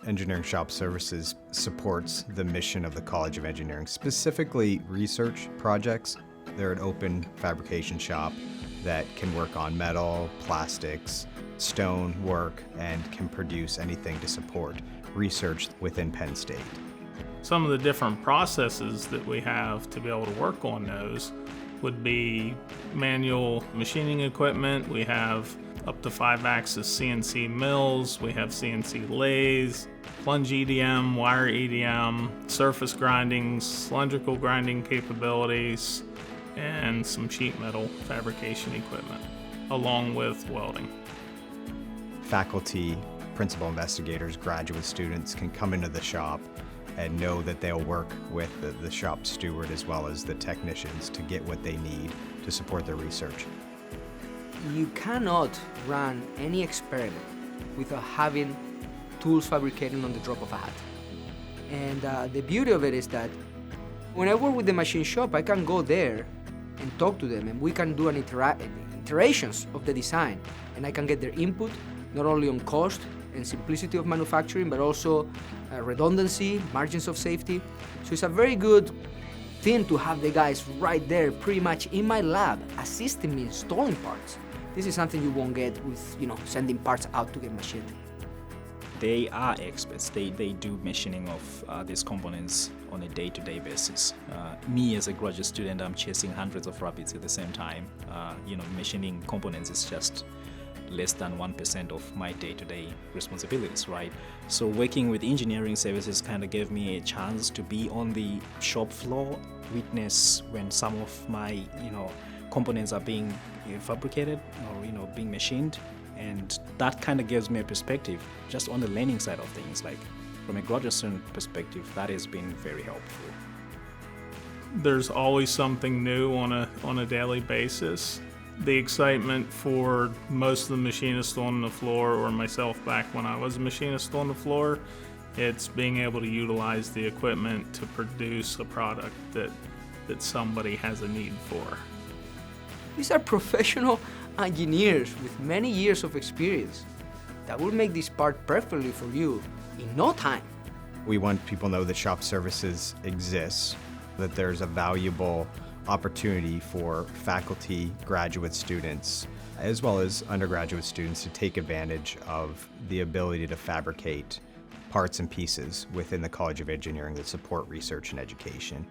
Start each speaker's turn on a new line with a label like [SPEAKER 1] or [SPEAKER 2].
[SPEAKER 1] Engineering Shop Services supports the mission of the College of Engineering, specifically research projects. They're an open fabrication shop that can work on metal, plastics, stone work, and can produce anything to support research within Penn State.
[SPEAKER 2] Some of the different processes that we have to be able to work on those would be manual machining equipment. We have up to 5-axis CNC mills. We have CNC lathes, plunge EDM, wire EDM, surface grinding, cylindrical grinding capabilities, and some sheet metal fabrication equipment, along with welding.
[SPEAKER 1] Faculty, principal investigators, graduate students can come into the shop and know that they'll work with the shop steward as well as the technicians to get what they need to support their research.
[SPEAKER 3] You cannot run any experiment without having tools fabricated on the drop of a hat. And the beauty of it is that when I work with the machine shop, I can go there and talk to them, and we can do iterations of the design, and I can get their input not only on cost and simplicity of manufacturing, but also redundancy, margins of safety. So it's a very good thing to have the guys right there, pretty much in my lab, assisting me installing parts. This is something you won't get with, sending parts out to get machined.
[SPEAKER 4] They are experts. They do machining of these components on a day-to-day basis. Me as a graduate student, I'm chasing hundreds of rabbits at the same time. Machining components is just less than 1% of my day-to-day responsibilities, right? So working with engineering services kind of gave me a chance to be on the shop floor, witness when some of my, components are being fabricated or, being machined. And that kind of gives me a perspective just on the learning side of things. Like from a graduate student perspective, that has been very helpful.
[SPEAKER 2] There's always something new on a daily basis. The excitement for most of the machinists on the floor, or myself back when I was a machinist on the floor, it's being able to utilize the equipment to produce a product that somebody has a need for.
[SPEAKER 3] These are professional engineers with many years of experience that will make this part perfectly for you in no time.
[SPEAKER 1] We want people to know that shop services exists, that there's a valuable opportunity for faculty, graduate students, as well as undergraduate students to take advantage of the ability to fabricate parts and pieces within the College of Engineering that support research and education.